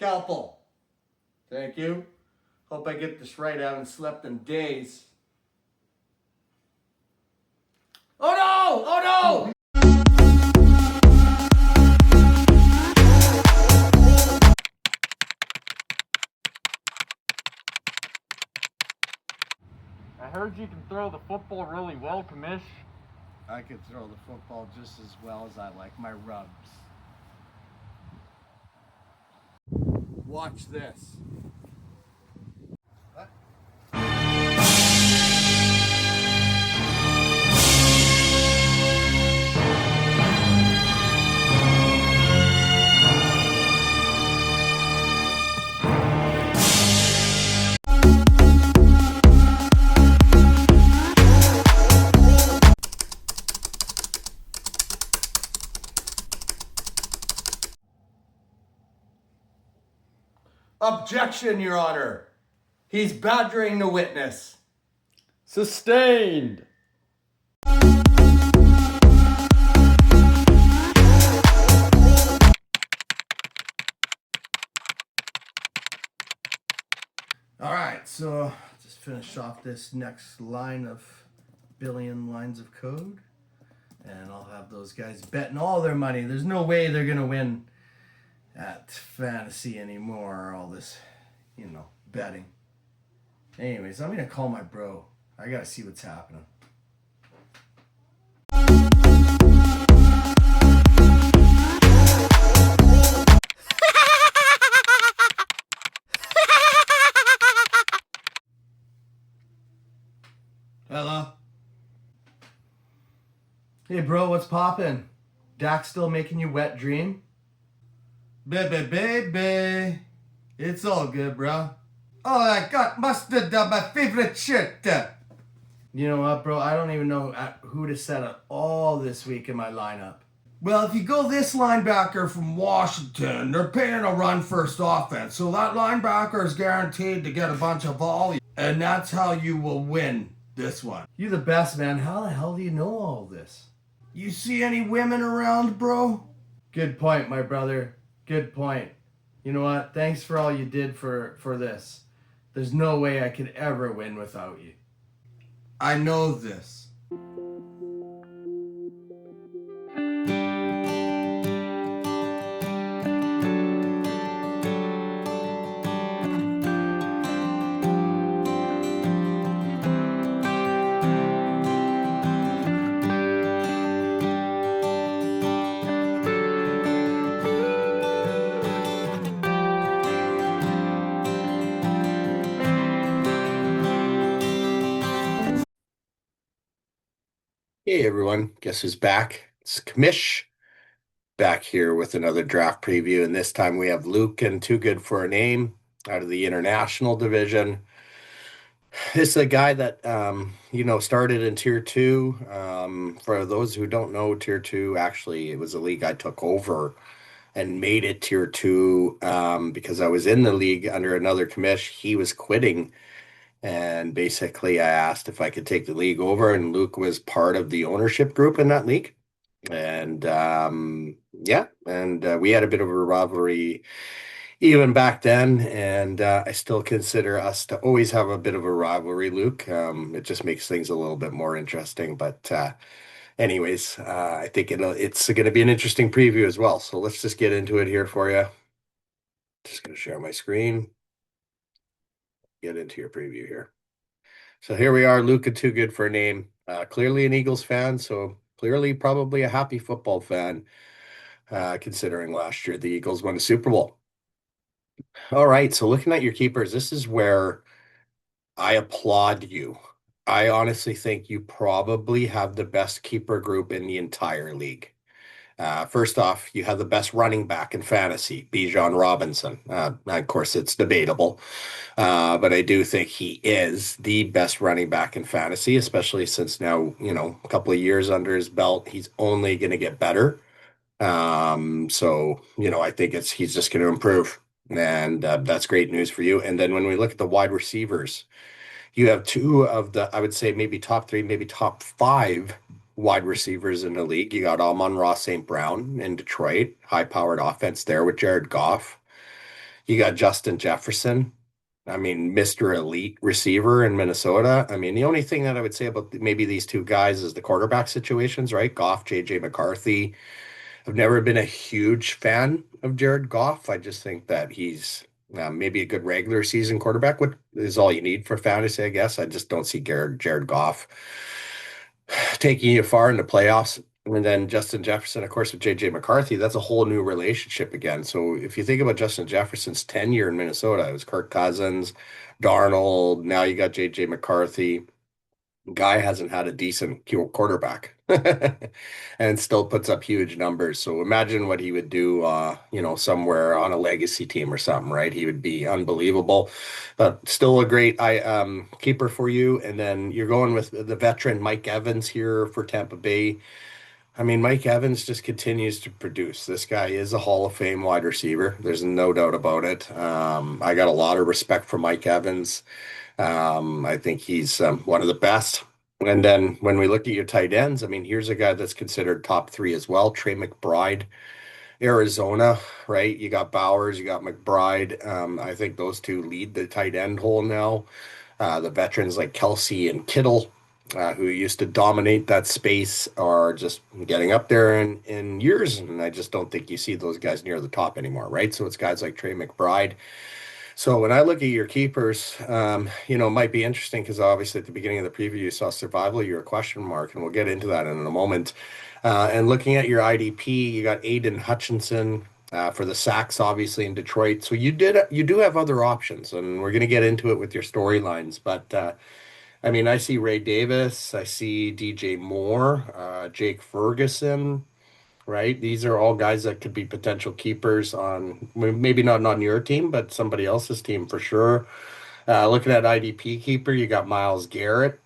Scalpel. Thank you. Hope I get this right. I haven't slept in days. Oh no! Oh no! I heard you can throw the football really well, Commish. I could throw the football just as well as I like my rubs. Watch this. What? Objection, Your Honor. He's badgering the witness. Sustained. All right, so just finish off this next line of billion lines of code, and I'll have those guys betting all their money. There's no way they're gonna win at fantasy anymore. All this, betting. Anyways, I'm gonna call my bro. I gotta see what's happening. Hello? Hey bro, what's poppin'? Dak still making you wet dream? Baby, it's all good, bro. Oh, I got mustard on my favorite shirt. You know what, bro? I don't even know who to set up all this week in my lineup. Well, if you go this linebacker from Washington, they're paying a run-first offense, so that linebacker is guaranteed to get a bunch of volume, and that's how you will win this one. You're the best, man. How the hell do you know all this? You see any women around, bro? Good point, my brother. Good point. You know what? Thanks for all you did for this. There's no way I could ever win without you. I know this. Hey everyone, guess who's back? It's Commish back here with another draft preview, and this time we have Luke and Too Good for a Name out of the international division. This is a guy that started in Tier 2. For those who don't know, Tier 2 actually it was a league I took over and made it Tier 2 because I was in the league under another Commish. He was quitting. And basically, I asked if I could take the league over, and Luke was part of the ownership group in that league. And we had a bit of a rivalry even back then. And I still consider us to always have a bit of a rivalry, Luke. It just makes things a little bit more interesting. But anyways, I think it's going to be an interesting preview as well. So let's just get into it here for you. Just going to share my screen. Get into your preview here. So here we are, Luke and Too Good for a Name. Clearly an Eagles fan, so clearly probably a happy football fan, considering last year the Eagles won the Super Bowl. All right, so looking at your keepers, this is where I applaud you. I honestly think you probably have the best keeper group in the entire league. First off, you have the best running back in fantasy, Bijan Robinson. Of course, it's debatable, but I do think he is the best running back in fantasy, especially since now, a couple of years under his belt, he's only going to get better. I think he's just going to improve, and that's great news for you. And then when we look at the wide receivers, you have two of the, I would say maybe top 3, maybe top 5 wide receivers in the league. You got Amon-Ra St. Brown in Detroit, high-powered offense there with Jared Goff. You got Justin Jefferson. I mean, Mr. Elite receiver in Minnesota. I mean, the only thing that I would say about maybe these two guys is the quarterback situations, right? Goff, JJ McCarthy. I've never been a huge fan of Jared Goff. I just think that he's maybe a good regular season quarterback, what is all you need for fantasy, I guess. I just don't see Jared Goff taking you far in the playoffs. And then Justin Jefferson, of course, with JJ McCarthy, that's a whole new relationship again. So if you think about Justin Jefferson's tenure in Minnesota, it was Kirk Cousins, Darnold, now you got JJ McCarthy. Guy hasn't had a decent quarterback and still puts up huge numbers. So imagine what he would do, somewhere on a legacy team or something, right? He would be unbelievable, but still a great keeper for you. And then you're going with the veteran Mike Evans here for Tampa Bay. I mean, Mike Evans just continues to produce. This guy is a Hall of Fame wide receiver. There's no doubt about it. I got a lot of respect for Mike Evans. I think he's one of the best. And then when we look at your tight ends, I mean, here's a guy that's considered top three as well, Trey McBride, Arizona, right? You got Bowers, you got McBride. I think those two lead the tight end hole now. The veterans like Kelsey and Kittle, who used to dominate that space, are just getting up there in years. And I just don't think you see those guys near the top anymore, right? So it's guys like Trey McBride. So when I look at your keepers, it might be interesting because obviously at the beginning of the preview you saw survival, you're a question mark, and we'll get into that in a moment. And looking at your IDP, you got Aiden Hutchinson for the sacks, obviously in Detroit. So you do have other options, and we're going to get into it with your storylines. But I mean, I see Ray Davis, I see DJ Moore, Jake Ferguson, right? These are all guys that could be potential keepers on maybe not on your team, but somebody else's team for sure. Looking at IDP keeper, you got Miles Garrett.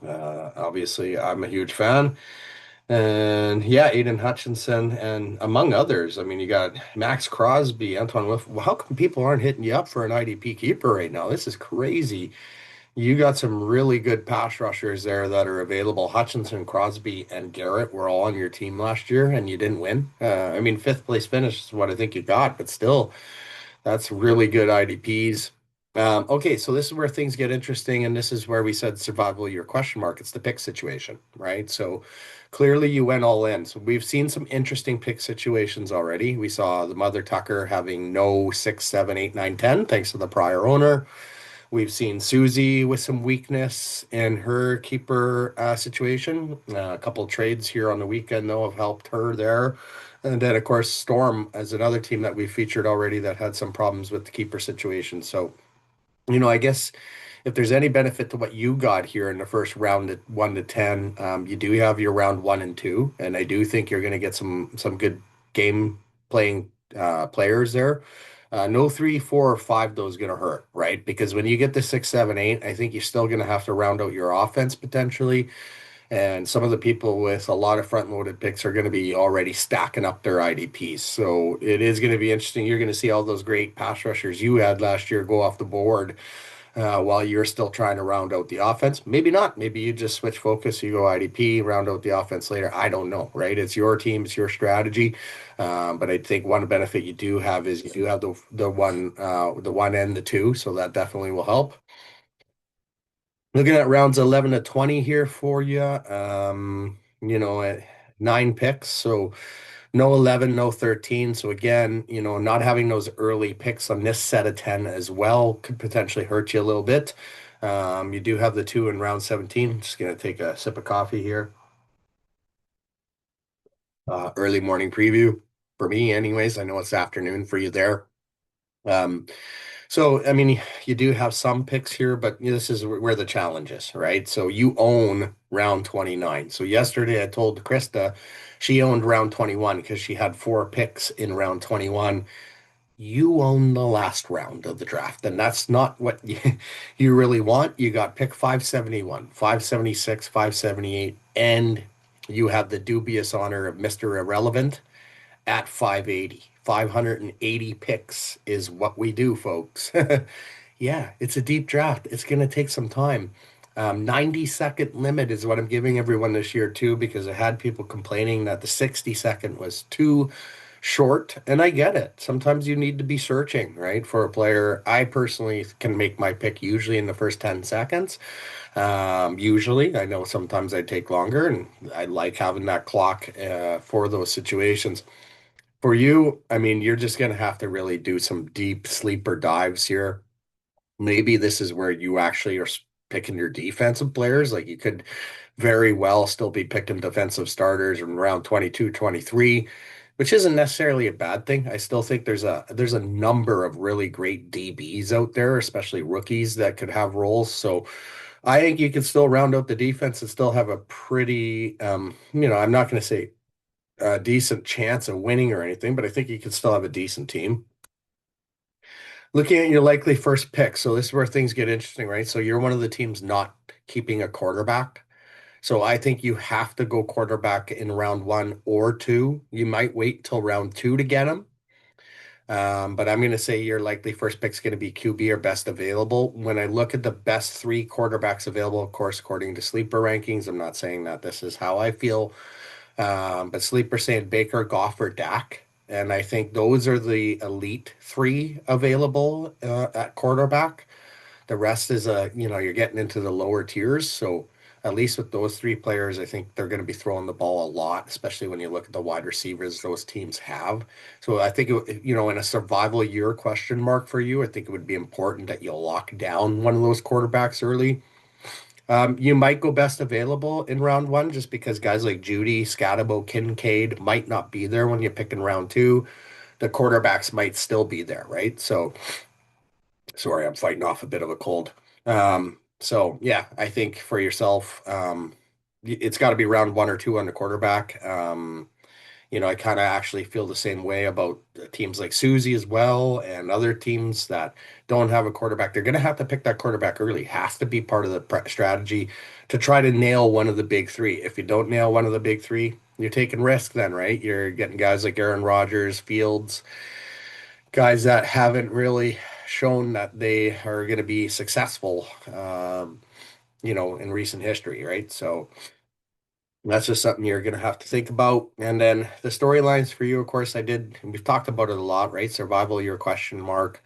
Obviously, I'm a huge fan. And yeah, Aiden Hutchinson and among others. I mean, you got Max Crosby, Antoine Wolf. How come people aren't hitting you up for an IDP keeper right now? This is crazy. You got some really good pass rushers there that are available. Hutchinson, Crosby, and Garrett were all on your team last year, and you didn't win. I mean, fifth place finish is what I think you got, but still, that's really good IDPs. Okay, so this is where things get interesting, and this is where we said survival, your question mark. It's the pick situation, right? So clearly you went all in. So we've seen some interesting pick situations already. We saw the Mother Tucker having no 6, 7, 8, 9, 10, thanks to the prior owner. We've seen Susie with some weakness in her keeper situation. A couple of trades here on the weekend, though, have helped her there. And then, of course, Storm as another team that we featured already that had some problems with the keeper situation. So, I guess if there's any benefit to what you got here in the first round at 1 to 10, you do have your round 1 and 2, and I do think you're going to get some good game playing players there. No 3, 4, or 5 though is going to hurt, right? Because when you get to 6, 7, 8, I think you're still going to have to round out your offense potentially. And some of the people with a lot of front loaded picks are going to be already stacking up their IDPs. So it is going to be interesting. You're going to see all those great pass rushers you had last year go off the board while you're still trying to round out the offense. Maybe not. Maybe you just switch focus. You go IDP, round out the offense later. I don't know, right? It's your team, it's your strategy. But I think one benefit you do have is you do have the one and the two, so that definitely will help. Looking at rounds 11 to 20 here for you. At 9 picks. So no 11, no 13. So again, not having those early picks on this set of 10 as well could potentially hurt you a little bit. You do have the 2 in round 17. Just going to take a sip of coffee here. Early morning preview for me anyways. I know it's afternoon for you there. So, I mean, you do have some picks here, but this is where the challenge is, right? So you own round 29. So yesterday I told Krista she owned round 21 because she had 4 picks in round 21. You own the last round of the draft, and that's not what you really want. You got pick 571, 576, 578, and you have the dubious honor of Mr. Irrelevant at 580. 580 picks is what we do, folks. Yeah, it's a deep draft. It's going to take some time. 90-second limit is what I'm giving everyone this year, too, because I had people complaining that the 60-second was too short, and I get it. Sometimes you need to be searching, right, for a player. I personally can make my pick usually in the first 10 seconds. Usually, I know sometimes I take longer, and I like having that clock for those situations. For you, I mean, you're just going to have to really do some deep sleeper dives here. Maybe this is where you actually are picking your defensive players. Like you could very well still be picking defensive starters in round 22, 23, which isn't necessarily a bad thing. I still think there's a number of really great DBs out there, especially rookies that could have roles. So I think you can still round out the defense and still have a pretty I'm not going to say a decent chance of winning or anything, but I think you can still have a decent team. Looking at your likely first pick, so this is where things get interesting, right? So you're one of the teams not keeping a quarterback. So I think you have to go quarterback in round one or two. You might wait till round two to get him. But I'm going to say your likely first pick is going to be QB or best available. When I look at the best three quarterbacks available, of course, according to sleeper rankings, I'm not saying that this is how I feel, but sleeper saying Baker, Goff, or Dak. And I think those are the elite three available at quarterback. The rest is you're getting into the lower tiers. So at least with those three players, I think they're going to be throwing the ball a lot, especially when you look at the wide receivers those teams have. So I think, in a survival year question mark for you, I think it would be important that you lock down one of those quarterbacks early. You might go best available in round one just because guys like Judy, Scatabo, Kincaid might not be there when you pick in round two. The quarterbacks might still be there, right? So sorry, I'm fighting off a bit of a cold. So yeah, I think for yourself, it's got to be round one or two on the quarterback. I kind of actually feel the same way about teams like Susie as well and other teams that don't have a quarterback. They're going to have to pick that quarterback early. Has to be part of the strategy to try to nail one of the big three. If you don't nail one of the big three, you're taking risk then, right? You're getting guys like Aaron Rodgers, Fields, guys that haven't really shown that they are going to be successful, in recent history, right? So that's just something you're going to have to think about. And then the storylines for you, of course, we've talked about it a lot, right? Survival year question mark.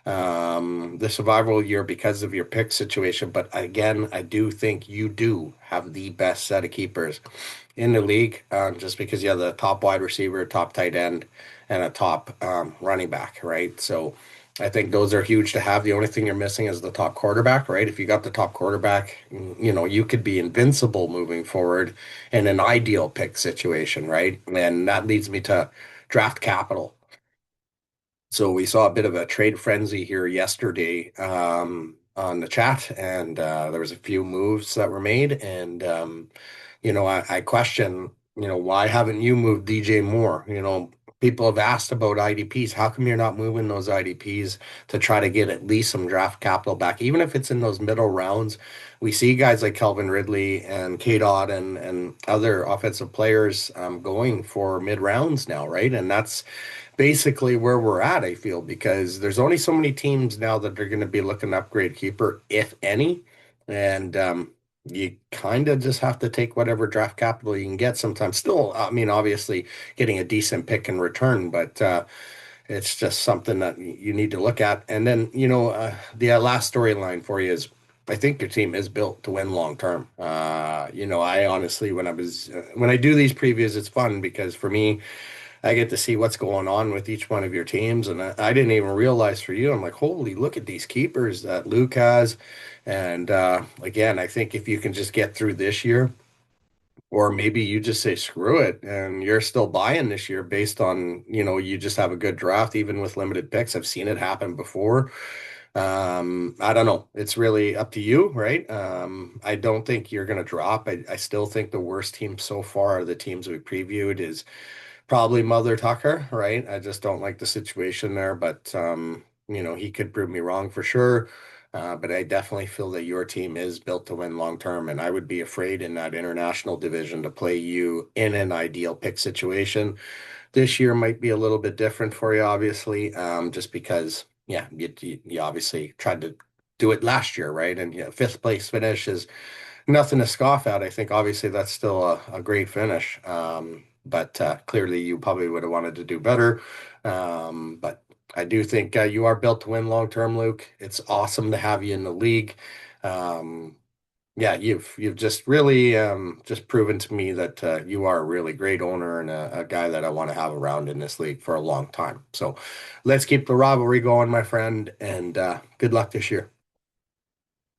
The survival year because of your pick situation. But again, I do think you do have the best set of keepers in the league, just because you have the top wide receiver, top tight end, and a top running back, right? So I think those are huge to have. The only thing you're missing is the top quarterback, right? If you got the top quarterback, you could be invincible moving forward in an ideal pick situation, right? And that leads me to draft capital. So we saw a bit of a trade frenzy here yesterday on the chat, and there was a few moves that were made, and I question, why haven't you moved DJ Moore? People have asked about IDPs. How come you're not moving those IDPs to try to get at least some draft capital back, even if it's in those middle rounds? We see guys like Calvin Ridley and K-Dot and other offensive players going for mid rounds now, right? And that's basically where we're at, I feel, because there's only so many teams now that are going to be looking to upgrade keeper, if any. And you kind of just have to take whatever draft capital you can get sometimes. Still, I mean, obviously getting a decent pick in return, but it's just something that you need to look at. And then, the last storyline for you is I think your team is built to win long term. I honestly, when I do these previews, it's fun because for me, I get to see what's going on with each one of your teams. And I didn't even realize for you, I'm like, holy, look at these keepers that Luke has. And again, I think if you can just get through this year, or maybe you just say screw it and you're still buying this year based on, you just have a good draft, even with limited picks. I've seen it happen before. I don't know. It's really up to you, right? I don't think you're going to drop. I still think the worst team so far are the teams we previewed is probably Mother Tucker, right? I just don't like the situation there, but he could prove me wrong for sure. But I definitely feel that your team is built to win long term, and I would be afraid in that international division to play you in an ideal pick situation. This year might be a little bit different for you, obviously, just because, yeah, you obviously tried to do it last year, right? And fifth place finish is nothing to scoff at. I think obviously that's still a great finish. but clearly you probably would have wanted to do better. But I do think you are built to win long term, Luke. It's awesome to have you in the league. Um, yeah, you've just really just proven to me that you are a really great owner and a guy that I want to have around in this league for a long time. So let's keep the rivalry going, my friend, and good luck this year.